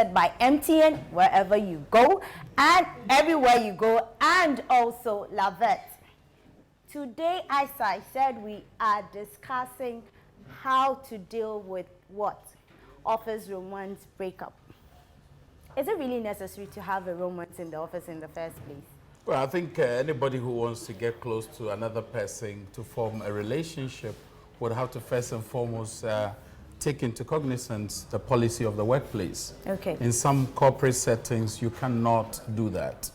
by MTN wherever you go and everywhere you go, and also Lavette. Today, as I said, we are discussing how to deal with what? Office romance breakup. Is it really necessary to have a romance in the office in the first place? Well, I think anybody who wants to get close to another person to form a relationship would have to first and foremost take into cognizance the policy of the workplace. Okay. In some corporate settings, you cannot do that.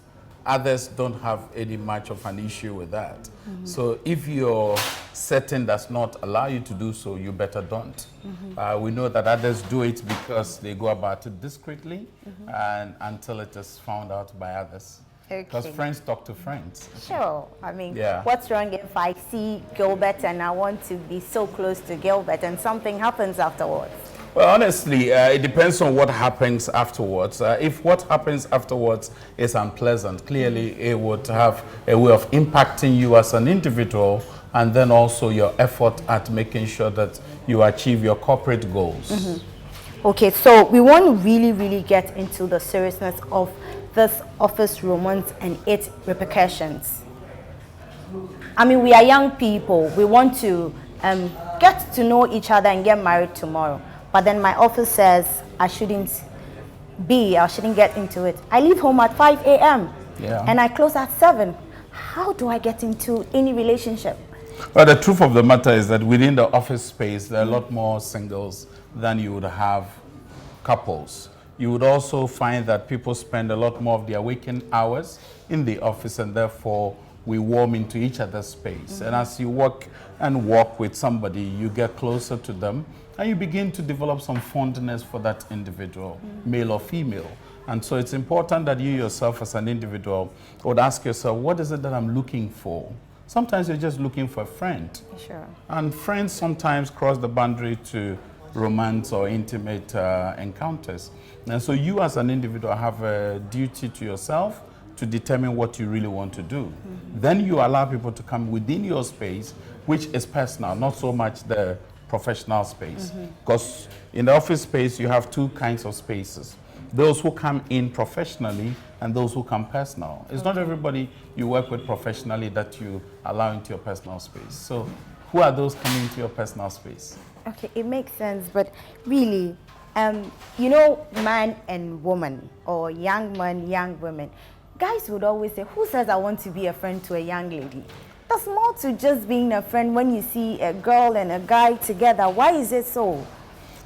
Others don't have any much of an issue with that. Mm-hmm. So if your setting does not allow you to do so, you better don't. Mm-hmm. We know that others do it because they go about it discreetly and until it is found out by others. Because friends talk to friends. Sure. I mean, what's wrong if I see Gilbert and I want to be so close to Gilbert and something happens afterwards? Well, honestly, it depends on what happens afterwards. If what happens afterwards is unpleasant, clearly it would have a way of impacting you as an individual, and then also your effort at making sure that you achieve your corporate goals. Mm-hmm. Okay, so we want to really get into the seriousness of this office romance and its repercussions. I mean, we are young people. We want to get to know each other and get married tomorrow. But then my office says I shouldn't get into it. I leave home at 5 a.m. and I close at 7. How do I get into any relationship? Well, the truth of the matter is that within the office space, there are a lot more singles than you would have couples. You would also find that people spend a lot more of their waking hours in the office, and therefore we warm into each other's space. And as you work and walk with somebody, you get closer to them and you begin to develop some fondness for that individual, male or female. And so it's important that you yourself as an individual would ask yourself, what is it that I'm looking for? Sometimes you're just looking for a friend. Sure. And friends sometimes cross the boundary to romance or intimate encounters. And so you as an individual have a duty to yourself to determine what you really want to do. Then you allow people to come within your space, which is personal, not so much the professional space. Because in the office space, you have two kinds of spaces. Those who come in professionally and those who come personal. It's not everybody you work with professionally that you allow into your personal space. So who are those coming into your personal space? Okay, it makes sense, but really, you know, man and woman, or young man, young women, guys would always say, who says I want to be a friend to a young lady? There's more to just being a friend when you see a girl and a guy together. Why is it so?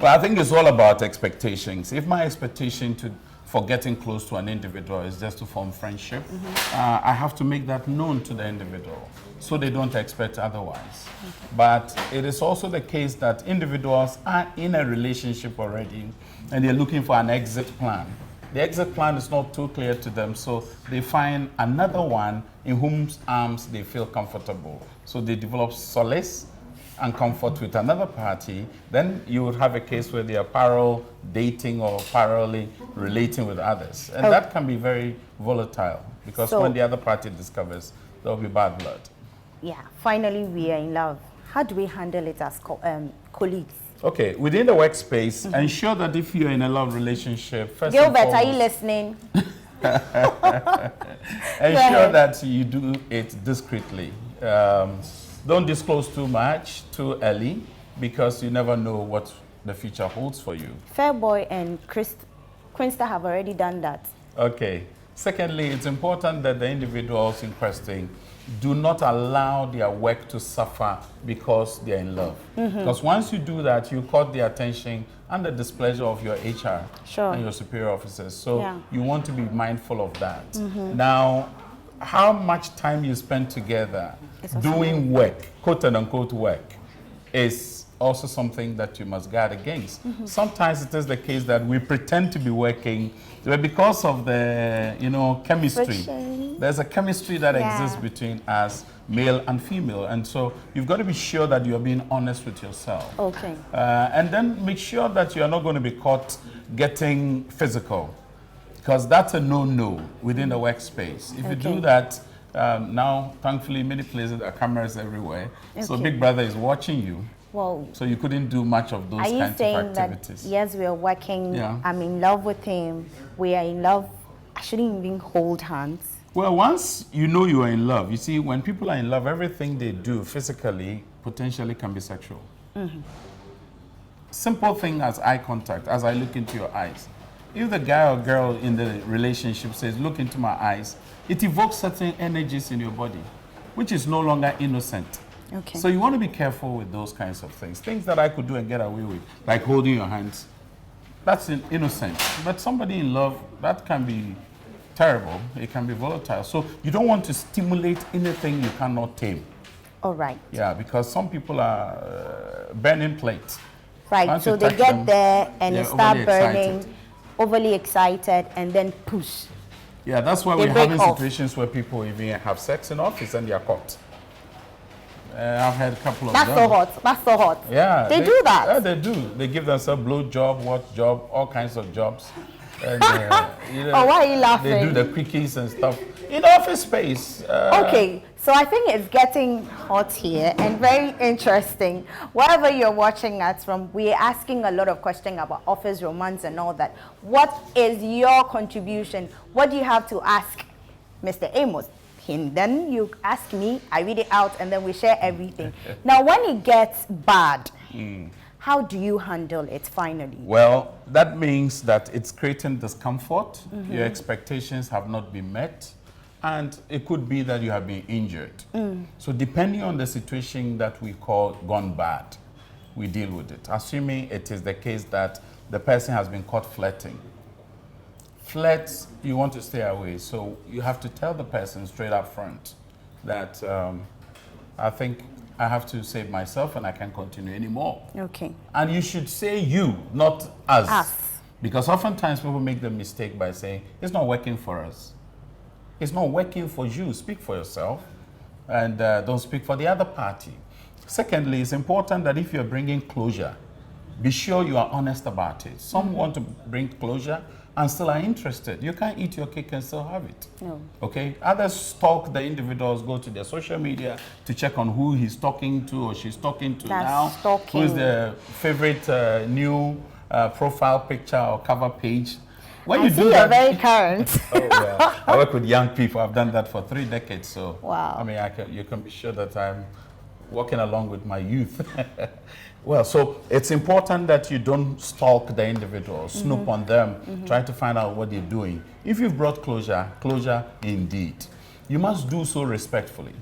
Well, I think it's all about expectations. If my expectation for getting close to an individual is just to form friendship, I have to make that known to the individual so they don't expect otherwise. But it is also the case that individuals are in a relationship already and they're looking for an exit plan. The exit plan is not too clear to them, so they find another one in whose arms they feel comfortable. So they develop solace and comfort with another party. Then you would have a case where they are parallel dating or parallelly relating with others. And that can be very volatile because when the other party discovers, there will be bad blood. Yeah, finally we are in love. How do we handle it as colleagues? Okay, within the workspace, ensure that if you're in a love relationship, first Gilbert, and foremost, are you listening? ensure that you do it discreetly. Don't disclose too much too early because you never know what the future holds for you. Fairboy and Quinsta have already done that. Okay. Secondly, it's important that the individuals in question do not allow their work to suffer because they're in love. Because once you do that, you caught the attention and the displeasure of your HR and your superior officers. So you want to be mindful of that. Now, how much time you spend together doing work, quote and unquote work, is also something that you must guard against. Sometimes it is the case that we pretend to be working, but because of the, chemistry, there's a chemistry that exists between us, male and female. And so you've got to be sure that you're being honest with yourself. Okay. And then make sure that you're not going to be caught getting physical, because that's a no-no within the workspace. If you do that, now, thankfully, many places there are cameras everywhere. So Big Brother is watching you. Well, So you couldn't do much of those are you kinds of saying that activities. yes, we are working, Yeah. I'm in love with him, we are in love, I shouldn't even hold hands? Well, once you know you are in love, you see, when people are in love, everything they do physically potentially can be sexual. Simple thing as eye contact, as I look into your eyes. If the guy or girl in the relationship says, look into my eyes, it evokes certain energies in your body, which is no longer innocent. Okay. So you want to be careful with those kinds of things. Things that I could do and get away with, like holding your hands. That's innocent. But somebody in love, that can be terrible. It can be volatile. So you don't want to stimulate anything you cannot tame. All right. Yeah, because some people are burning plates. Right, Once so you they touch get them, there and they're it start overly burning, excited. overly excited, and then push. Yeah, that's why They we're break having off. situations where people even have sex in office and they are caught. I've had a couple of That's them. so hot. That's so hot. Yeah, They do that. Yeah, they do. They give themselves blow job, what job, all kinds of jobs. And, Oh, why are you laughing? They do the quickies and stuff in office space. Okay, so I think it's getting hot here and very interesting. Wherever you're watching us from, we're asking a lot of questions about office romance and all that. What is your contribution? What do you have to ask Mr. Amos? And then you ask me, I read it out, and then we share everything. Now, when it gets bad, how do you handle it finally? Well, that means that it's creating discomfort. Your expectations have not been met. And it could be that you have been injured. So depending on the situation that we call gone bad, we deal with it. Assuming it is the case that the person has been caught flirting. Flirts, you want to stay away. So you have to tell the person straight up front that I think I have to save myself and I can't continue anymore. Okay. And you should say you, not us. Us. Because oftentimes people make the mistake by saying, it's not working for us. It's not working for you. Speak for yourself and don't speak for the other party. Secondly, it's important that if you're bringing closure, be sure you are honest about it. Some want to bring closure and still are interested. You can't eat your cake and still have it. No. Okay? Others stalk the individuals, go to their social media to check on who he's talking to or she's talking to That's now. stalking. Who's the favorite new profile picture or cover page. When I you see do you're that, very current. Oh, yeah. I work with young people. I've done that for 3 decades. So, Wow. I mean, you can be sure that I'm walking along with my youth. Well, so it's important that you don't stalk the individual, snoop on them, try to find out what they're doing. If you've brought closure, closure indeed. You must do so respectfully.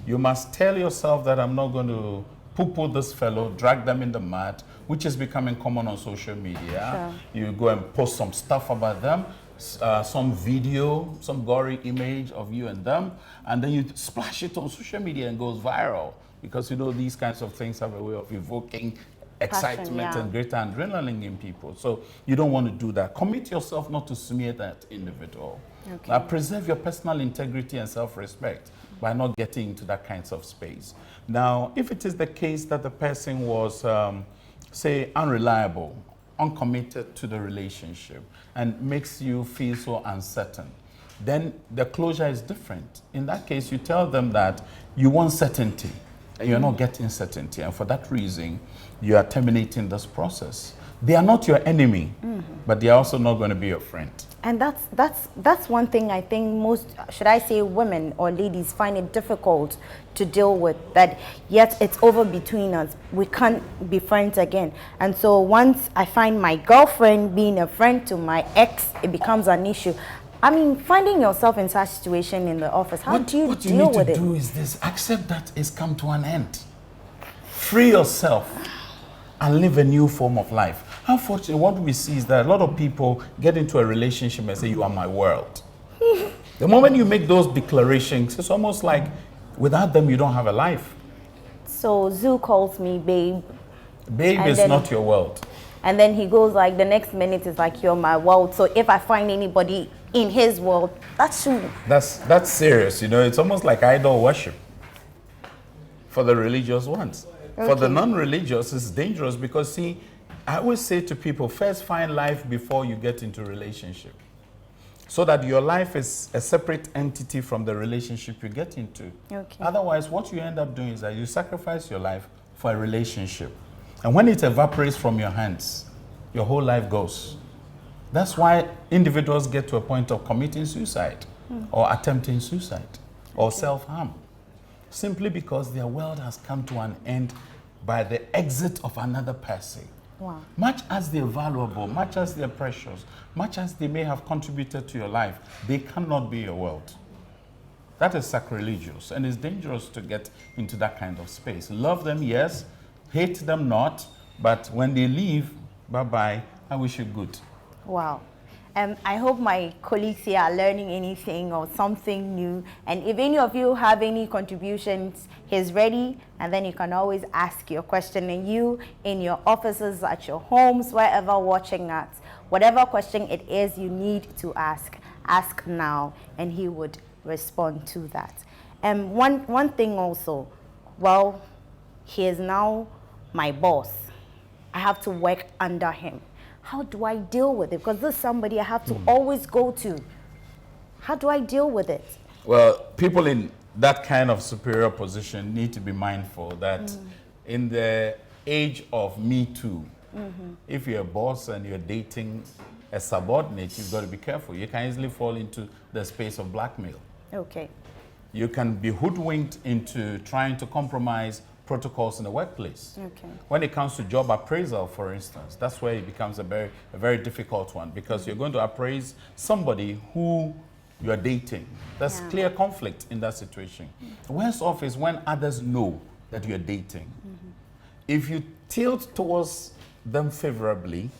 You must tell yourself that I'm not going to poo-poo this fellow, drag them in the mud, which is becoming common on social media. Sure. You go and post some stuff about them, some video, some gory image of you and them, and then you splash it on social media and it goes viral. Because you know these kinds of things have a way of evoking excitement and greater adrenaline in people. So you don't want to do that. Commit yourself not to smear that individual. Okay. Preserve your personal integrity and self-respect by not getting into that kinds of space. Now, if it is the case that the person was, say, unreliable, uncommitted to the relationship, and makes you feel so uncertain, then the closure is different. In that case, you tell them that you want certainty, and you're not getting certainty, and for that reason, you are terminating this process. They are not your enemy, but they are also not going to be your friend. And that's one thing I think most, should I say, women or ladies find it difficult to deal with, that yet it's over between us. We can't be friends again. And so once I find my girlfriend being a friend to my ex, it becomes an issue. I mean, finding yourself in such a situation in the office, how do you deal with it? What you need to do is this: accept that it's come to an end. Free yourself and live a new form of life. Unfortunately, what we see is that a lot of people get into a relationship and say, you are my world. The moment you make those declarations, it's almost like without them, you don't have a life. So Zoo calls me babe. Babe is not your world. And then he goes like, the next minute is like, you're my world. So if I find anybody in his world, that's true. That's serious, you know. It's almost like idol worship for the religious ones. Okay. For the non-religious, it's dangerous because, see, I always say to people, first find life before you get into relationship, so that your life is a separate entity from the relationship you get into. Okay. Otherwise, what you end up doing is that you sacrifice your life for a relationship. And when it evaporates from your hands, your whole life goes. That's why individuals get to a point of committing suicide or attempting suicide or self-harm. Simply because their world has come to an end by the exit of another person. Wow. Much as they're valuable, much as they're precious, much as they may have contributed to your life, they cannot be your world. That is sacrilegious, and it's dangerous to get into that kind of space. Love them, yes. Hate them not. But when they leave, bye-bye, I wish you good. Wow. I hope my colleagues here are learning anything or something new. And if any of you have any contributions, he's ready. And then you can always ask your question. And you, in your offices, at your homes, wherever watching us, whatever question it is you need to ask now. And he would respond to that. And one thing also, well, he is now my boss. I have to work under him. How do I deal with it? Because this is somebody I have to always go to. How do I deal with it? Well, people in that kind of superior position need to be mindful that in the age of Me Too, if you're a boss and you're dating a subordinate, you've got to be careful. You can easily fall into the space of blackmail. Okay. You can be hoodwinked into trying to compromise protocols in the workplace. Okay. When it comes to job appraisal, for instance, that's where it becomes a very difficult one, because you're going to appraise somebody who you're dating. There's clear conflict in that situation. Worse off is when others know that you're dating. If you tilt towards them favorably,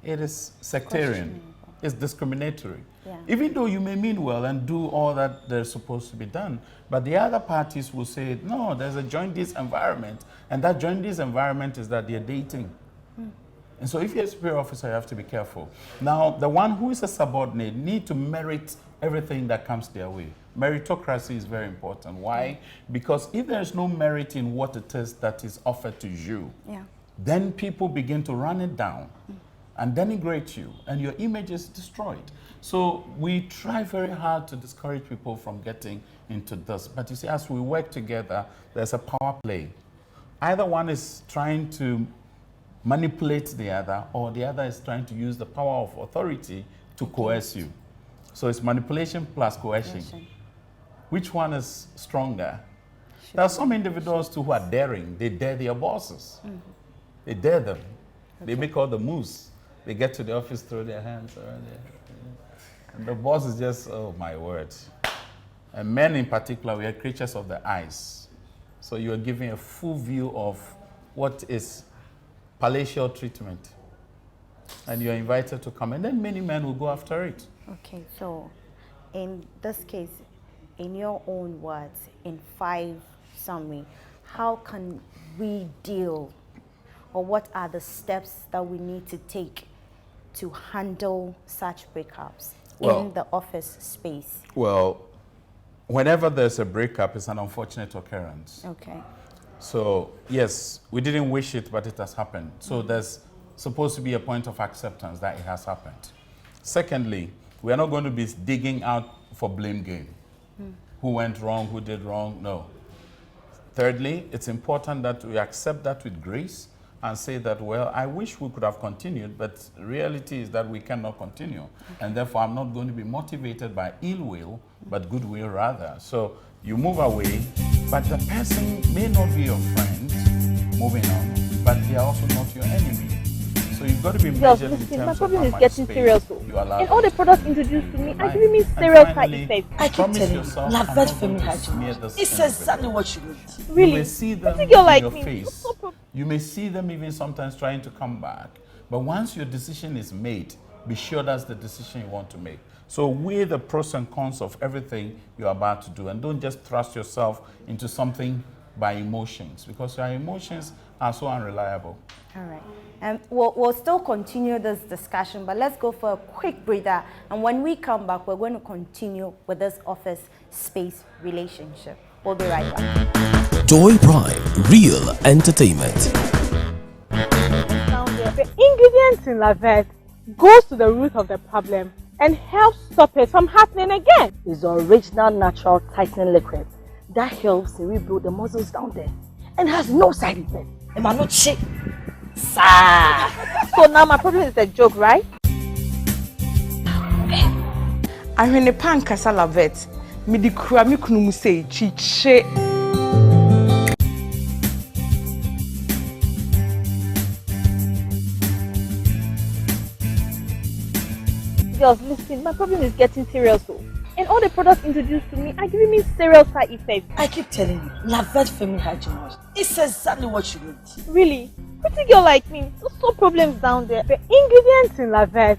it is sectarian. It's discriminatory. Yeah. Even though you may mean well and do all that there's supposed to be done, but the other parties will say, no, there's a joint-this environment, and that joint-this environment is that they're dating. And so if you're a superior officer, you have to be careful. Now, the one who is a subordinate need to merit everything that comes their way. Meritocracy is very important. Why? Because if there's no merit in what it is that is offered to you, then people begin to run it down and denigrate you, and your image is destroyed. So we try very hard to discourage people from getting into this. But you see, as we work together, there's a power play. Either one is trying to manipulate the other, or the other is trying to use the power of authority to coerce you. So it's manipulation plus coercion. Which one is stronger? There are some individuals too who are daring. They dare their bosses. They dare them. They make all the moves. They get to the office, throw their hands around there. And the boss is just, oh my word. And men in particular, we are creatures of the eyes. So you are giving a full view of what is palatial treatment. And you're invited to come. And then many men will go after it. Okay, so in this case, in your own words, in 5 summary, how can we deal, or what are the steps that we need to take to handle such breakups in the office space? Well, whenever there's a breakup, it's an unfortunate occurrence. Okay. So, yes, we didn't wish it, but it has happened. So there's supposed to be a point of acceptance that it has happened. Secondly, we are not going to be digging out for blame game. Who went wrong, who did wrong, no. Thirdly, it's important that we accept that with grace and say that, well, I wish we could have continued, but the reality is that we cannot continue. And therefore, I'm not going to be motivated by ill will, but goodwill rather. So you move away, but the person may not be your friend, moving on, but they are also not your enemy. So you've got to be measured in terms my problem of is how getting much serious. space you allow. And all the products introduced to me are giving me serious side effects. I keep telling you, Lavette Femi Hajima. It's exactly what you need. Really? You may see them in girl like your me. face. You may see them even sometimes trying to come back. But once your decision is made, be sure that's the decision you want to make. So weigh the pros and cons of everything you're about to do, and don't just thrust yourself into something by emotions, because your emotions are so unreliable. All right. We'll still continue this discussion, but let's go for a quick breather. And when we come back, we're going to continue with this office space relationship. We'll be right back. Joy Prime, real entertainment. The ingredients in Lavette goes to the root of the problem and helps stop it from happening again. It's the original natural tightening liquid that helps to rebuild the muscles down there and has no side effects. Emanuchi. Sir. So now my problem is a joke, right? Ahwene pankasa lavet. Midi kura mi kunu mu sei chiche. Girls, listen, my problem is getting serious. And all the products introduced to me are giving me serious side effects. I keep telling you, Lavette Femi Hygiene Wash. It's exactly what you need. Really? Pretty girl like me, so problems down there. The ingredients in Lavette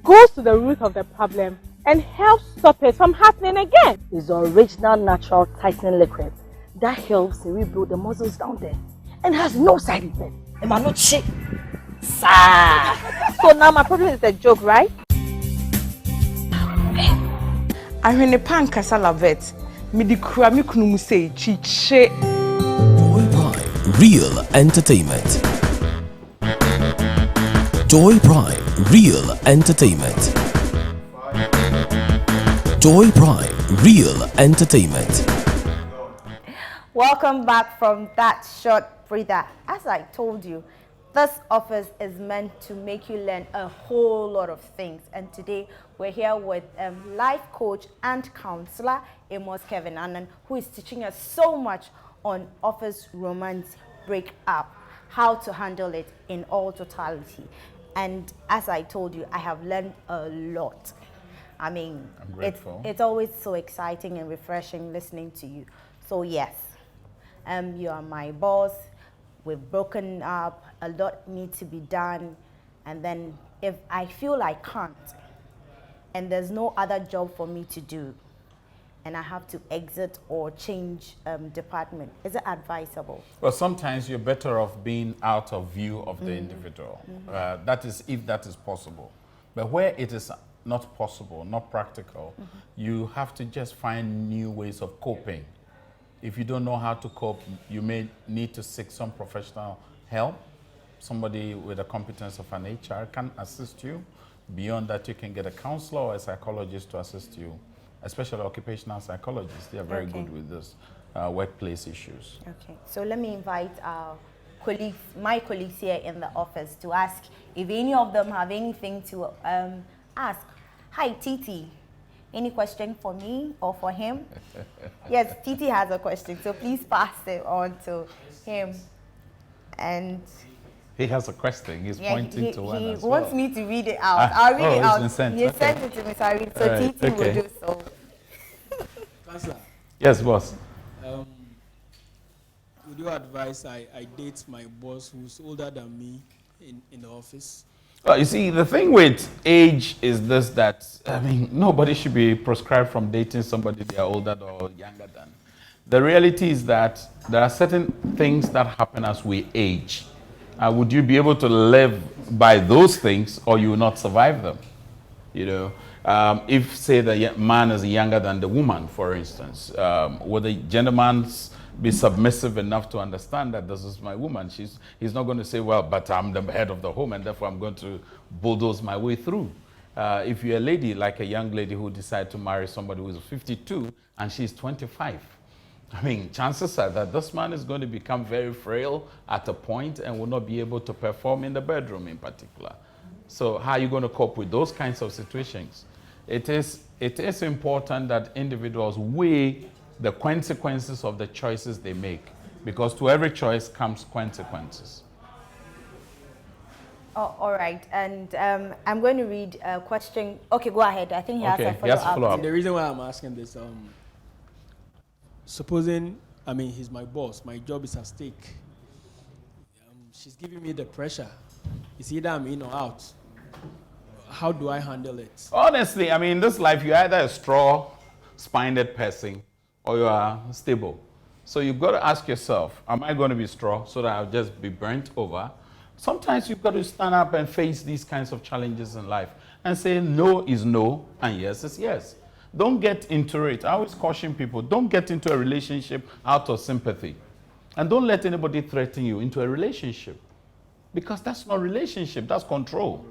goes to the root of the problem and helps stop it from happening again. It's the original natural tightening liquid that helps to rebuild the muscles down there and has no side effect. Emanuchi. Sir. So now my problem is a joke, right? Ahwene pankasa lavet. Midi kura mi kunu mu sei chiche. Joy Prime Real Entertainment. Joy Prime Real Entertainment. Joy Prime Real Entertainment. Welcome back from that short breather. As I told you, this office is meant to make you learn a whole lot of things. And today we're here with life coach and counselor Amos Kevin Annan, who is teaching us so much on office romance breakup, how to handle it in all totality. And as I told you, I have learned a lot. I mean, it's always so exciting and refreshing listening to you. So yes, you are my boss. We've broken up, a lot needs to be done, and then if I feel I can't, and there's no other job for me to do, and I have to exit or change department, is it advisable? Well, sometimes you're better off being out of view of the individual. That is, if that is possible. But where it is not possible, not practical, you have to just find new ways of coping. If you don't know how to cope, you may need to seek some professional help. Somebody with the competence of an HR can assist you. Beyond that, you can get a counselor or a psychologist to assist you, especially occupational psychologists. They are very good with this workplace issues. Okay, so let me invite our colleagues, my colleagues here in the office, to ask if any of them have anything to ask. Hi, Titi. Any question for me or for him? Yes, Titi has a question, so please pass it on to him. And he has a question. He's pointing to one. He wants me to read it out. I'll read it out. He sent it to me, so I'll read. So right, Titi will do so. Counselor. Yes, boss. Would you advise I date my boss who's older than me in the office? Well, you see, the thing with age is this, that, I mean, nobody should be prescribed from dating somebody they are older or younger than. The reality is that there are certain things that happen as we age. Would you be able to live by those things, or you will not survive them? You know, if, say, the man is younger than the woman, for instance, would the gentleman be submissive enough to understand that this is my woman? He's not going to say, well, but I'm the head of the home and therefore I'm going to bulldoze my way through. If you're a lady, like a young lady who decides to marry somebody who is 52 and she's 25, I mean, chances are that this man is going to become very frail at a point and will not be able to perform in the bedroom in particular. So how are you going to cope with those kinds of situations? It is important that individuals weigh the consequences of the choices they make, because to every choice comes consequences. Oh, all right, and I'm going to read a question. Okay, go ahead. I think he has a follow-up. The reason why I'm asking this, supposing, I mean, he's my boss, my job is at stake. She's giving me the pressure. It's either I'm in or out. How do I handle it? Honestly, I mean, in this life, you're either a straw-spined person or you are stable. So you've got to ask yourself, am I going to be straw so that I'll just be burnt over? Sometimes you've got to stand up and face these kinds of challenges in life and say no is no and yes is yes. Don't get into it. I always caution people, don't get into a relationship out of sympathy. And don't let anybody threaten you into a relationship, because that's not relationship, that's control.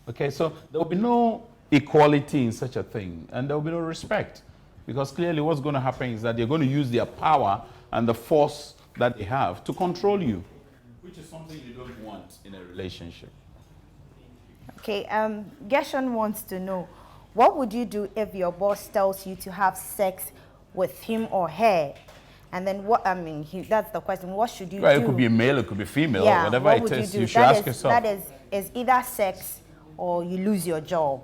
Okay, so there will be no equality in such a thing, and there will be no respect. Because clearly what's going to happen is that they're going to use their power and the force that they have to control you. which is something you don't want in a relationship. Okay, Gershon wants to know, what would you do if your boss tells you to have sex with him or her? And then what, that's the question, what should you do? It could be a male, it could be female, whatever what it would is, you do? you should ask yourself. That is either sex or you lose your job.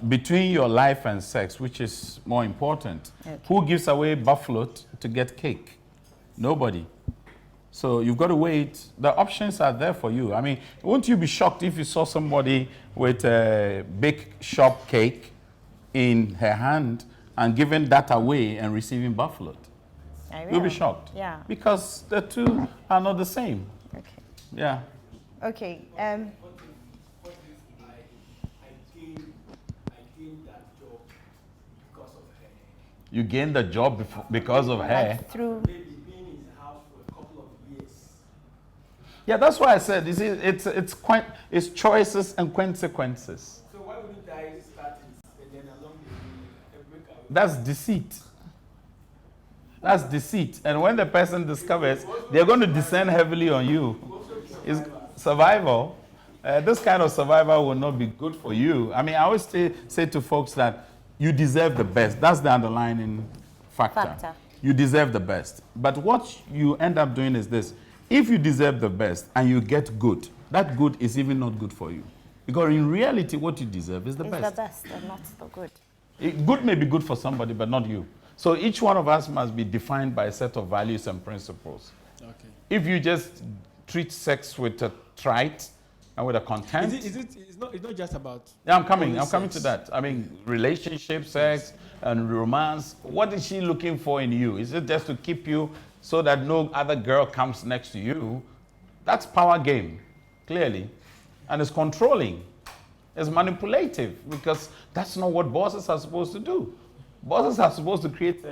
Between your life and sex, which is more important? Okay. Who gives away buffalo to get cake? Nobody. So you've got to wait. The options are there for you. I mean, won't you be shocked if you saw somebody with a big shop cake in her hand and giving that away and receiving buffalo? You'll be shocked. Yeah. Because the two are not the same. Okay. Yeah. Okay. You gained the job because of her. Like through. Yeah, that's why I said it's choices and consequences. So why would you guys start and then along the breakup? That's deceit. That's deceit. And when the person discovers, they're going to descend heavily on you. It's survival. This kind of survival will not be good for you. I mean, I always say to folks that you deserve the best. That's the underlying factor. You deserve the best. But what you end up doing is this. If you deserve the best and you get good, that good is even not good for you. Because in reality, what you deserve is the best. It's the best and not the good. Good may be good for somebody, but not you. So each one of us must be defined by a set of values and principles. Okay. If you just treat sex with a trite and with a contempt. It's not just about. Yeah, I'm coming sex. to that. I mean, relationship, sex, and romance. What is she looking for in you? Is it just to keep you so that no other girl comes next to you? That's power game, clearly. And it's controlling. It's manipulative, because that's not what bosses are supposed to do. Bosses are supposed to create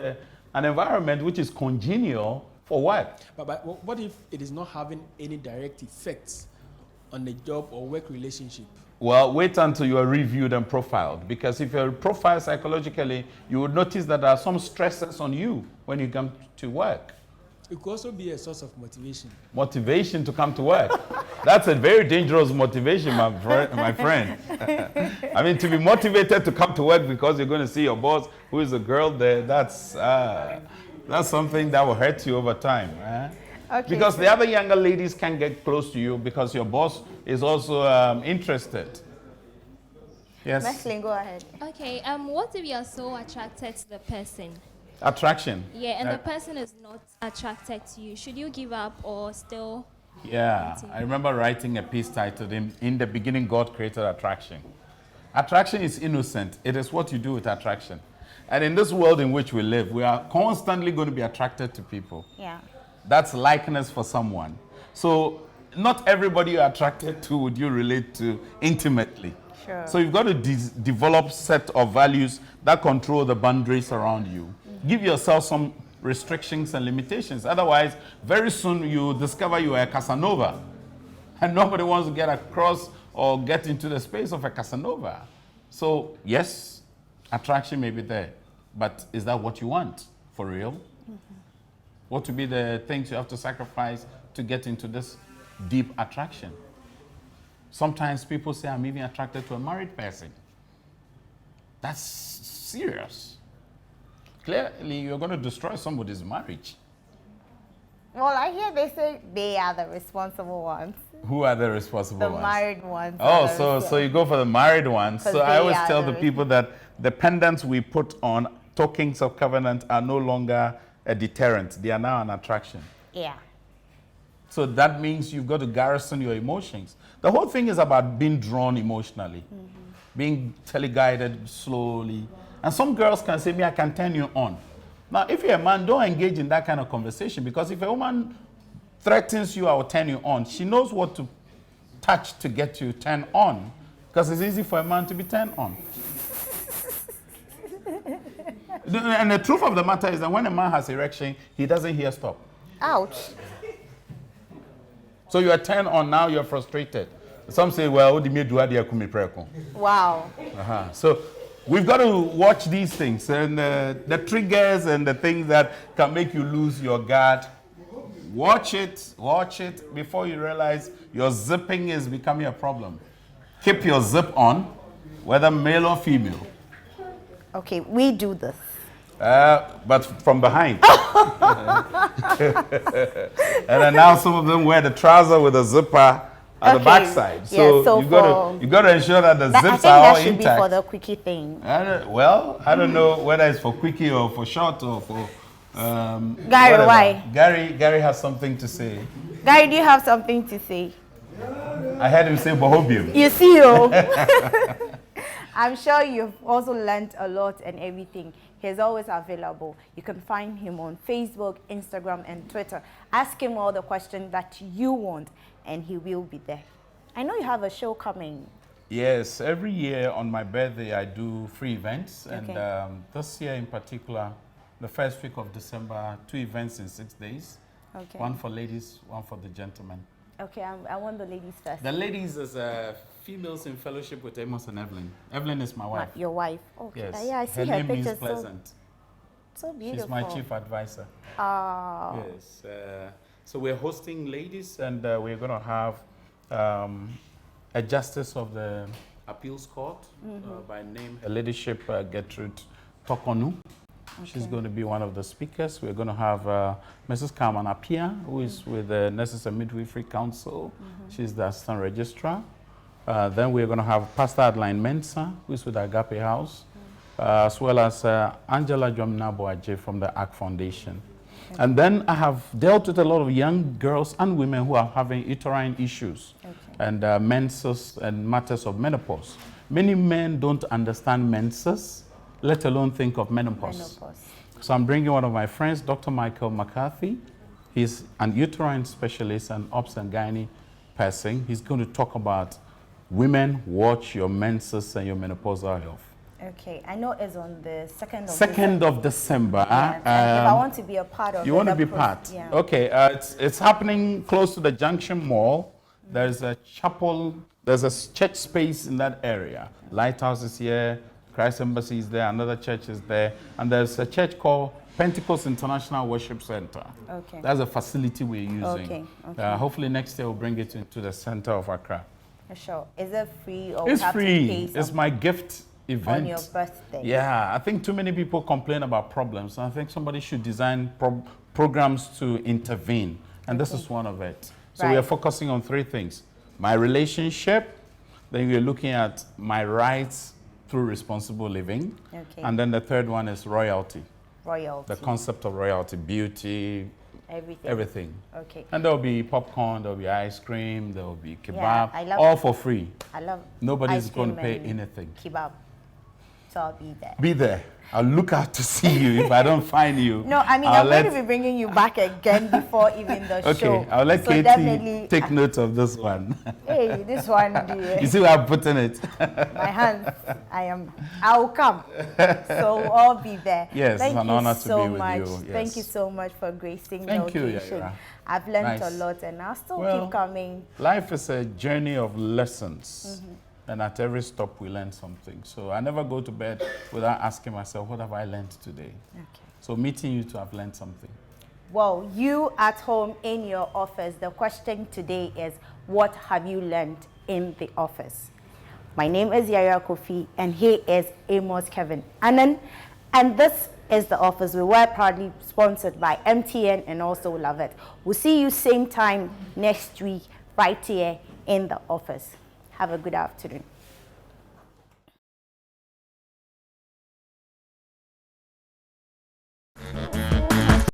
an environment which is congenial for what? But what if it is not having any direct effects on the job or work relationship? Well, wait until you are reviewed and profiled, because if you're profiled psychologically, you would notice that there are some stresses on you when you come to work. It could also be a source of motivation. Motivation to come to work. That's a very dangerous motivation, my friend. I mean, to be motivated to come to work because you're going to see your boss, who is a girl there, that's something that will hurt you over time. Okay, because the other younger ladies can get close to you because your boss is also interested. Yes? Meslin, go ahead. Okay, what if you are so attracted to the person? Attraction. Yeah, and the person is not attracted to you. Should you give up or still? Yeah, I remember writing a piece titled, In the Beginning, God Created Attraction. Attraction is innocent. It is what you do with attraction. And in this world in which we live, we are constantly going to be attracted to people. Yeah. That's likeness for someone. So not everybody you're attracted to would you relate to intimately. Sure. So you've got to develop set of values that control the boundaries around you. Mm-hmm. Give yourself some restrictions and limitations. Otherwise, very soon you discover you are a Casanova. And nobody wants to get across or get into the space of a Casanova. So yes, attraction may be there. But is that what you want for real? Mm-hmm. What would be the things you have to sacrifice to get into this deep attraction? Sometimes people say, I'm even attracted to a married person. That's serious. Clearly, you're going to destroy somebody's marriage. Well, I hear they say they are the responsible ones. Who are the responsible ones? The married ones. Oh, so you go for the married ones. So I always tell the people that the pendants we put on tokens of covenant are no longer a deterrent. They are now an attraction. Yeah. So that means you've got to garrison your emotions. The whole thing is about being drawn emotionally, being teleguided slowly. And some girls can say, I can turn you on. Now, if you're a man, don't engage in that kind of conversation, because if a woman threatens you, I will turn you on, she knows what to touch to get you turned on, because it's easy for a man to be turned on. And the truth of the matter is that when a man has erection, he doesn't hear stop. Ouch. So you are turned on, now you're frustrated. Some say, well, wow. So we've got to watch these things, and the triggers and the things that can make you lose your guard. Watch it before you realize your zipping is becoming a problem. Keep your zip on, whether male or female. Okay, we do this. But from behind. And then now some of them wear the trouser with a zipper at the backside. So, you got to ensure that the zips are all intact. I think that should be for the quickie thing. I don't know whether it's for quickie or for short or for Gary, whatever. why? Gary has something to say. Gary, do you have something to say? I heard him say bohobium. You see, oh. I'm sure you've also learned a lot and everything. He's always available. You can find him on Facebook, Instagram, and Twitter. Ask him all the questions that you want, and he will be there. I know you have a show coming. Yes, every year on my birthday, I do free events. Okay. And this year in particular, the first week of December, 2 events in 6 days. Okay. One for ladies, one for the gentlemen. Okay, I want the ladies first. The ladies is females in fellowship with Amos and Evelyn. Evelyn is my wife. Your wife? Okay. Yes. Yeah, I see her name pictures. Means pleasant. So beautiful. She's my chief advisor. Oh. Yes. So we're hosting ladies, and we're going to have a justice of the appeals court by name, her ladyship Gertrude Tokonu. Okay. She's going to be one of the speakers. We're going to have Mrs. Carmen Apia, who is with the Nurses and Midwifery Council. She's the assistant registrar. Then we're going to have Pastor Adeline Mensah, who is with Agape House, as well as Angela Jomina Boaje from the ARC Foundation. Okay. And then I have dealt with a lot of young girls and women who are having uterine issues and menses and matters of menopause. Many men don't understand menses, let alone think of menopause. So I'm bringing one of my friends, Dr. Michael McCarthy. He's an uterine specialist and obs and gynae person. He's going to talk about women, watch your menses and your menopausal health. Okay, I know it's on the 2nd of 2nd of December. Yeah. If I want to be a part of it. You want to be part? Yeah. Okay, it's happening close to the Junction Mall. There's a chapel, there's a church space in that area. Lighthouse is here, Christ Embassy is there, another church is there, and there's a church called Pentecost International Worship Center. Okay. That's a facility we're using. Okay. Okay. Hopefully next year we'll bring it into the center of Accra. Sure. Is it free or it's free? It's my gift event. On your birthday. Yeah, I think too many people complain about problems. I think somebody should design programs to intervene, and this is one of it. So we are focusing on 3 things. My relationship, then we're looking at my rights through responsible living. Okay. And then the 3rd one is royalty. Royalty. The concept of royalty, beauty, everything. Okay. And there'll be popcorn, there'll be ice cream, there'll be kebab, all for free. I love Nobody's going to pay anything. Kebab. So I'll be there. Be there. I'll look out to see you if I don't find you. No, I mean, I'm going to be bringing you back again before even the show. Okay, I'll let Katie take note of this one. Hey, this one, dear. You see where I'm putting it? My hands, I'll come. So I'll be there. Yes, it's an honor to be with you. Yes. Thank you so much for gracing the occasion. Thank you, Yaira. I've learned a lot and I'll still keep coming. Life is a journey of lessons. And at every stop, we learn something. So I never go to bed without asking myself, what have I learned today? Okay. So meeting you to have learned something. Well, you at home in your office, the question today is, what have you learned in the office? My name is Yaira Kofi, and he is Amos Kevin Annan. And this is The Office. We were proudly sponsored by MTN and also Lavette. We'll see you same time next week, right here in The Office. Have a good afternoon.